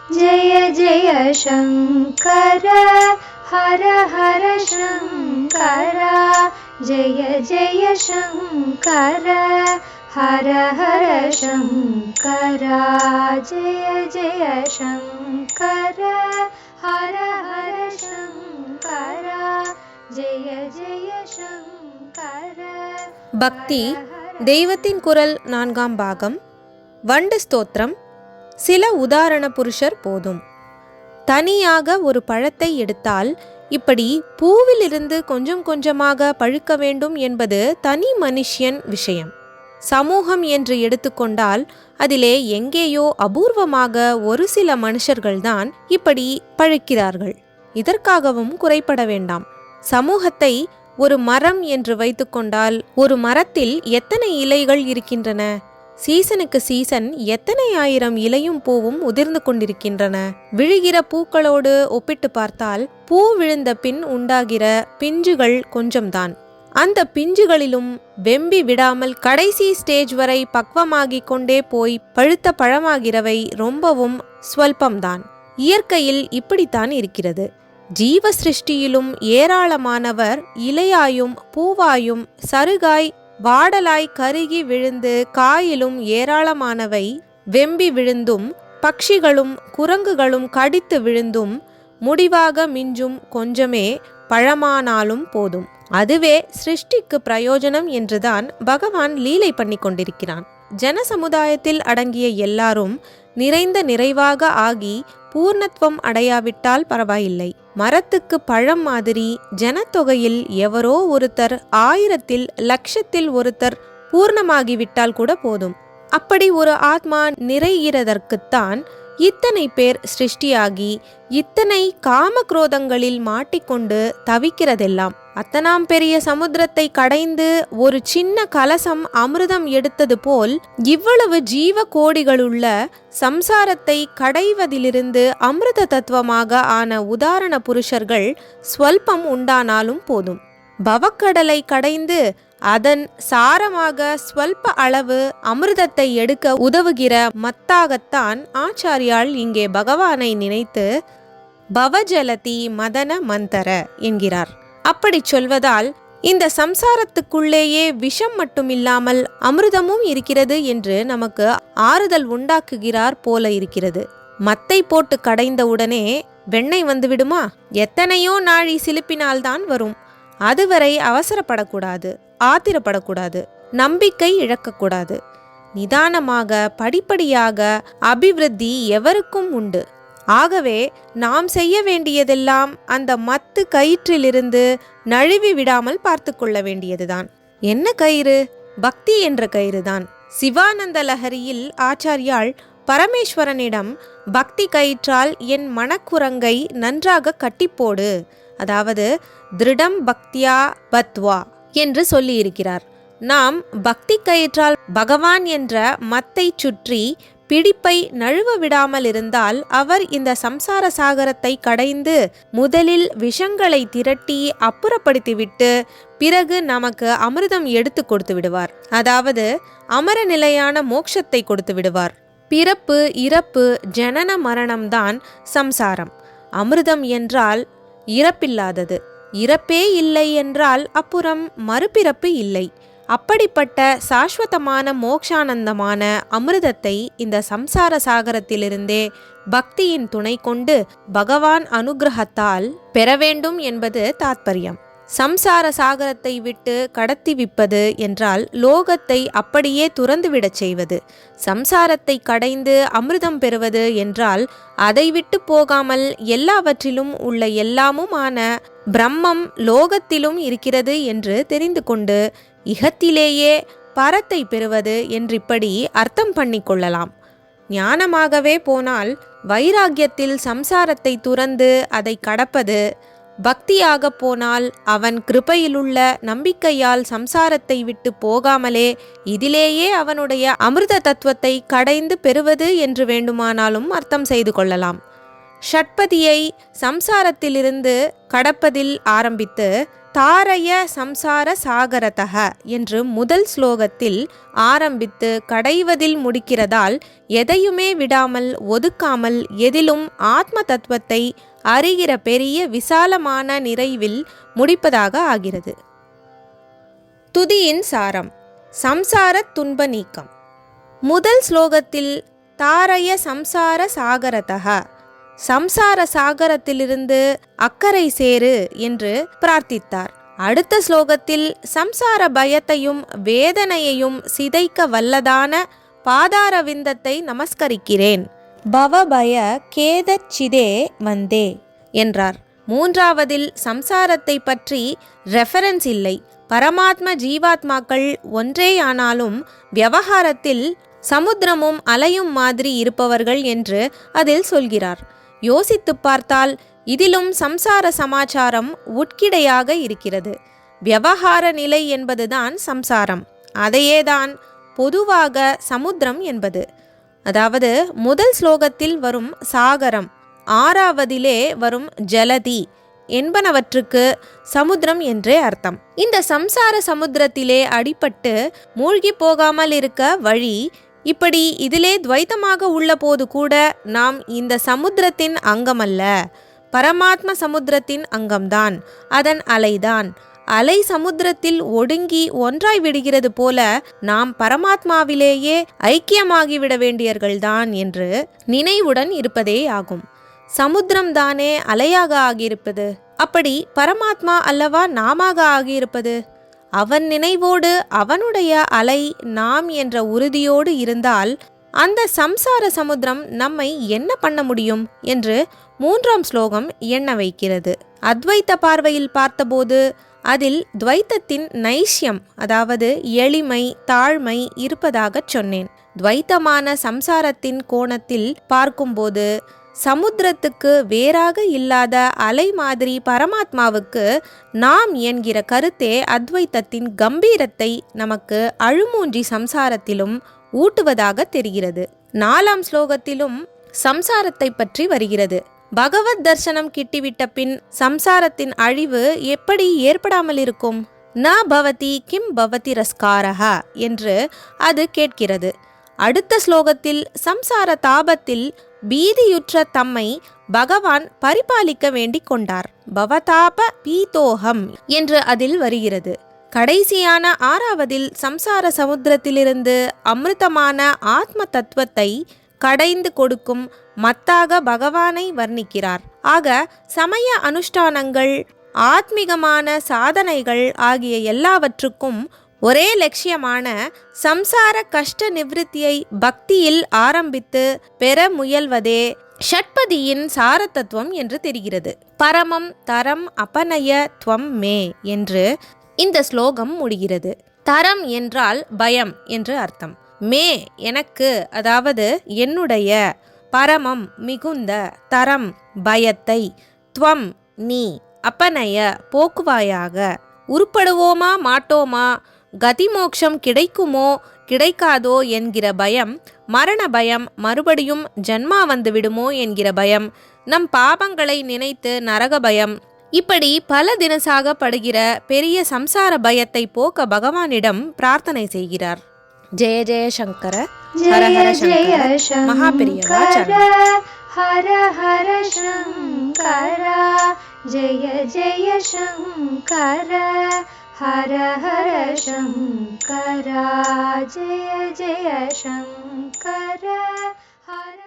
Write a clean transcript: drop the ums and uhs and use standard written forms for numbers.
जय जय शङ्कर हर हर शङ्कर जय जय शङ्कर हर हर शङ्कर जय जय शङ्कर हर हर शङ्कर जय जय शङ्कर. பக்தி தெய்வத்தின் குரல் 4ஆம் பாகம். வண்டு ஸ்தோத்திரம். சில உதாரண புருஷர் போதும். தனியாக ஒரு பழத்தை எடுத்தால் இப்படி பூவிலிருந்து கொஞ்சம் கொஞ்சமாக பழுக்க வேண்டும் என்பது தனி மனுஷியன் விஷயம். சமூகம் என்று எடுத்துக்கொண்டால் அதிலே எங்கேயோ அபூர்வமாக ஒரு சில மனுஷர்கள்தான் இப்படி பழுக்கிறார்கள். இதற்காகவும் குறைபட வேண்டாம். சமூகத்தை ஒரு மரம் என்று வைத்துக்கொண்டால் ஒரு மரத்தில் எத்தனை இலைகள் இருக்கின்றன? சீசனுக்கு சீசன் எத்தனை ஆயிரம் இலையும் பூவும் உதிர்ந்து கொண்டிருக்கின்றன. விழுகிற பூக்களோடு ஒப்பிட்டு பார்த்தால் பூ விழுந்த பின் உண்டாகிற பிஞ்சுகள் கொஞ்சம்தான். அந்த பிஞ்சுகளிலும் வெம்பி விடாமல் கடைசி ஸ்டேஜ் வரை பக்வமாகிக் கொண்டே போய் பழுத்த பழமாகிறவை ரொம்பவும் ஸ்வல்பம்தான். இயற்கையில் இப்படித்தான் இருக்கிறது. ஜீவ சிருஷ்டியிலும் ஏராளமானவர் இலையாயும் பூவாயும் சருகாய் வாடலாய் கருகி விழுந்து காயிலும் ஏராளமானவை வெம்பி விழுந்தும் பட்சிகளும் குரங்குகளும் கடித்து விழுந்தும் முடிவாக மிஞ்சும் கொஞ்சமே பழமானாலும் போதும். அதுவே சிருஷ்டிக்கு பிரயோஜனம் என்றுதான் பகவான் லீலை பண்ணி கொண்டிருக்கிறான். ஜன சமுதாயத்தில் அடங்கிய எல்லாரும் நிறைவாக ஆகி பூர்ணத்துவம் அடையாவிட்டால் பரவாயில்லை. மரத்துக்கு பழம் மாதிரி ஜனத்தொகையில் எவரோ ஒருத்தர் 1000ல் லட்சத்தில் ஒருத்தர் பூர்ணமாகிவிட்டால் கூட போதும். அப்படி ஒரு ஆத்மா நிறைகிறதற்குத்தான் இத்தனை பேர் சிருஷ்டியாகி இத்தனை காமக்ரோதங்களில் மாட்டிக்கொண்டு தவிக்கிறதெல்லாம். அத்தனாம் பெரிய சமுத்திரத்தை கடைந்து ஒரு சின்ன கலசம் அமிர்தம் எடுத்தது போல் இவ்வளவு ஜீவ கோடிகளுள்ள சம்சாரத்தை கடைவதிலிருந்து அமிர்த தத்துவமாக ஆன உதாரண புருஷர்கள் ஸ்வல்பம் உண்டானாலும் போதும். பவக்கடலை கடைந்து அதன் சாரமாக ஸ்வல்ப அளவு அமிர்தத்தை எடுக்க உதவுகிற மத்தாகத்தான் ஆச்சாரியால் இங்கே பகவானை நினைத்து பவஜலதி மதன மந்தர என்கிறார். அப்படி சொல்வதால் இந்த சம்சாரத்துக்குள்ளேயே விஷம் மட்டுமில்லாமல் அமிர்தமும் இருக்கிறது என்று நமக்கு ஆறுதல் உண்டாக்குகிறார் போல இருக்கிறது. மத்தை போட்டு கடைந்தவுடனே வெண்ணெய் வந்துவிடுமா? எத்தனையோ நாழி சிலுப்பினால்தான் வரும். அதுவரை அவசரப்படக்கூடாது, ஆத்திரப்படக்கூடாது, நம்பிக்கை இழக்கக்கூடாது. நிதானமாக படிப்படியாக அபிவிருத்தி எவருக்கும் உண்டு. ஆகவே நாம் செய்ய வேண்டியதெல்லாம் அந்த மத்து கயிற்றிலிருந்து நழுவி விடாமல் பார்த்து கொள்ள வேண்டியதுதான். என்ன கயிறு? பக்தி என்ற கயிறுதான். சிவானந்த லஹரியில் ஆச்சாரியால் பரமேஸ்வரனிடம் பக்தி கயிற்றால் என் மனக்குரங்கை நன்றாக கட்டிப்போடு, அதாவது திருடம் பக்தியா பத்வா என்று சொல்லியிருக்கிறார். நாம் பக்தி கயிற்றால் பகவான் என்ற மத்தை சுற்றி பிடிப்பை நழுவ விடாமல் இருந்தால் அவர் இந்த சம்சார சாகரத்தை கடைந்து முதலில் விஷங்களை திரட்டி அப்புறப்படுத்திவிட்டு பிறகு நமக்கு அமிர்தம் எடுத்து கொடுத்து விடுவார். அதாவது அமர நிலையான மோட்சத்தை கொடுத்து விடுவார். பிறப்பு இறப்பு ஜனன மரணம்தான் சம்சாரம். அமிர்தம் என்றால் இறப்பில்லாதது. இறப்பே இல்லை என்றால் அப்புறம் மறுபிறப்பு இல்லை. அப்படிப்பட்ட சாஸ்வதமான மோக்ஷானந்தமான அமிர்தத்தை இந்த சம்சார சாகரத்திலிருந்தே பக்தியின் துணை கொண்டு பகவான் அனுகிரகத்தால் பெற வேண்டும் என்பது தாத்பரியம். சம்சார சாகரத்தை விட்டு கடத்திவிப்பது என்றால் லோகத்தை அப்படியே துறந்துவிடச் செய்வது. சம்சாரத்தை கடைந்து அமிர்தம் பெறுவது என்றால் அதை விட்டு போகாமல் எல்லாவற்றிலும் உள்ள எல்லாமுமான பிரம்மம் லோகத்திலும் இருக்கிறது என்று தெரிந்து கொண்டு இகத்திலேயே பரத்தை பெறுவது என்றிப்படி அர்த்தம் பண்ணி கொள்ளலாம். ஞானமாகவே போனால் வைராகியத்தில் சம்சாரத்தை துறந்து அதை கடப்பது, பக்தியாக போனால் அவன் கிருபையிலுள்ள நம்பிக்கையால் சம்சாரத்தை விட்டு போகாமலே இதிலேயே அவனுடைய அமிர்த தத்துவத்தை கடைந்து பெறுவது என்று வேண்டுமானாலும் அர்த்தம் செய்து கொள்ளலாம். ஷட்பதியை சம்சாரத்திலிருந்து கடப்பதில் ஆரம்பித்து தாரய சம்சார சாகரதக என்று முதல் ஸ்லோகத்தில் ஆரம்பித்து கடைவதில் முடிக்கிறதால் எதையுமே விடாமல் ஒதுக்காமல் எதிலும் ஆத்ம தத்துவத்தை அறிகிற பெரிய விசாலமான நிறைவில் முடிப்பதாக ஆகிறது. துதியின் சாரம். சம்சார துன்ப நீக்கம். முதல் ஸ்லோகத்தில் தாரய சம்சார சாகரதக, சம்சார சாகரத்திலிருந்து அக்கறை சேரு என்று பிரார்த்தித்தார். அடுத்த ஸ்லோகத்தில் சம்சார பயத்தையும் வேதனையையும் சிதைக்க வல்லதான பாதார விந்தத்தை நமஸ்கரிக்கிறேன், பவபய கேதச்சிதே வந்தே என்றார். மூன்றாவதில் சம்சாரத்தை பற்றி ரெஃபரன்ஸ் இல்லை. பரமாத்ம ஜீவாத்மாக்கள் ஒன்றேயானாலும் விவகாரத்தில் சமுத்திரமும் அலையும் மாதிரி இருப்பவர்கள் என்று அதில் சொல்கிறார். யோசித்து பார்த்தால் இதிலும் சம்சார சமாச்சாரம் உட்கிடையாக இருக்கிறது. விவகார நிலை என்பதுதான் சம்சாரம். அதையேதான் பொதுவாக சமுத்திரம் என்பது. அதாவது முதல் ஸ்லோகத்தில் வரும் சாகரம், ஆறாவதிலே வரும் ஜலதி என்பனவற்றுக்கு சமுத்திரம் என்றே அர்த்தம். இந்த சம்சார சமுத்திரத்திலே அடிபட்டு மூழ்கி போகாமல் இருக்க வழி. இப்படி இதிலே துவைத்தமாக உள்ள போது கூட நாம் இந்த சமுத்திரத்தின் அங்கமல்ல, பரமாத்ம சமுத்திரத்தின் அங்கம்தான், அதன் அலைதான். அலை சமுத்திரத்தில் ஒடுங்கி ஒன்றாய் விடுகிறது போல நாம் பரமாத்மாவிலேயே ஐக்கியமாகிவிட வேண்டியவர்கள்தான் என்று நினைவுடன் இருப்பதே ஆகும். சமுத்திரம் தானே அலையாக ஆகியிருப்பது. அப்படி பரமாத்மா அல்லவா நாமாக ஆகியிருப்பது. அவன் நினைவோடு அவனுடைய அலை நாம் என்ற உறுதியோடு இருந்தால் அந்த சம்சார சமுத்திரம் நம்மை என்ன பண்ண முடியும் என்று மூன்றாம் ஸ்லோகம் எண்ண வைக்கிறது. அத்வைத்த பார்வையில் பார்த்தபோது அதில் துவைத்தத்தின் நைஷ்யம், அதாவது எளிமை, தாழ்மை இருப்பதாக சொன்னேன். துவைத்தமான சம்சாரத்தின் கோணத்தில் பார்க்கும்போது சமுத்திரத்துக்கு வேறாக இல்லாத அலை மாதிரி பரமாத்மாவுக்கு நாம் என்கிற கருத்தே அத்வைத்தத்தின் கம்பீரத்தை நமக்கு அழுமூஞ்சி சம்சாரத்திலும் ஊட்டுவதாக தெரிகிறது. நாலாம் ஸ்லோகத்திலும் சம்சாரத்தை பற்றி வருகிறது. பகவத் தர்சனம் கிட்டிவிட்ட பின் சம்சாரத்தின் அழிவு எப்படி ஏற்படாமல் இருக்கும்? ந பவதி கிம் பவதி ரஸ்காரஹா என்று அது கேட்கிறது. அடுத்த ஸ்லோகத்தில் சம்சார தாபத்தில் பீதியுற்ற தம்மை பகவான் பரிபாலிக்க வேண்டிக் கொண்டார். பவதாப பீதோகம் என்று அதில் வருகிறது. கடைசியான ஆறாவதில் சம்சார சமுத்திரத்திலிருந்து அமிர்தமான ஆத்ம தத்துவத்தை கடைந்து கொடுக்கும் மத்தாக பகவானை வர்ணிக்கிறார். ஆக சமய அனுஷ்டானங்கள், ஆத்மீகமான சாதனைகள் ஆகிய எல்லாவற்றுக்கும் ஒரே லட்சியமான சம்சார கஷ்ட நிவிருத்தியை பக்தியில் ஆரம்பித்து பெற முயல்வதே ஷட்பதியின் சாரதத்துவம் என்று தெரிகிறது. பரமம் தரம் அபநய துவம் மே என்று இந்த ஸ்லோகம் முடிகிறது. தரம் என்றால் பயம் என்று அர்த்தம். மே எனக்கு, அதாவது என்னுடைய, பரமம் மிகுந்த, தரம் பயத்தை, துவம் நீ, அபநய போக்குவாயாக, உருப்படுவோமா மாட்டோமா, கதிமோக்ஷம் கிடைக்குமோ கிடைக்காதோ என்கிற பயம், மரண பயம், மறுபடியும் ஜன்மா வந்து விடுமோ என்கிற பயம், நம் பாபங்களை நினைத்து நரக பயம், இப்படி பல தினசாக படுகிற பெரிய சம்சார பயத்தை போக்க பகவானிடம் பிரார்த்தனை செய்கிறார். ஜெய ஜெய சங்கர, ஹர ஹர சங்கர, மகாபெரியவா சரணம். ஹர ஹர சங்கர, ஜெய ஜெய சங்கர, ஹர ஹர சங்கர, ஜெய ஜெய சங்கர, ஹர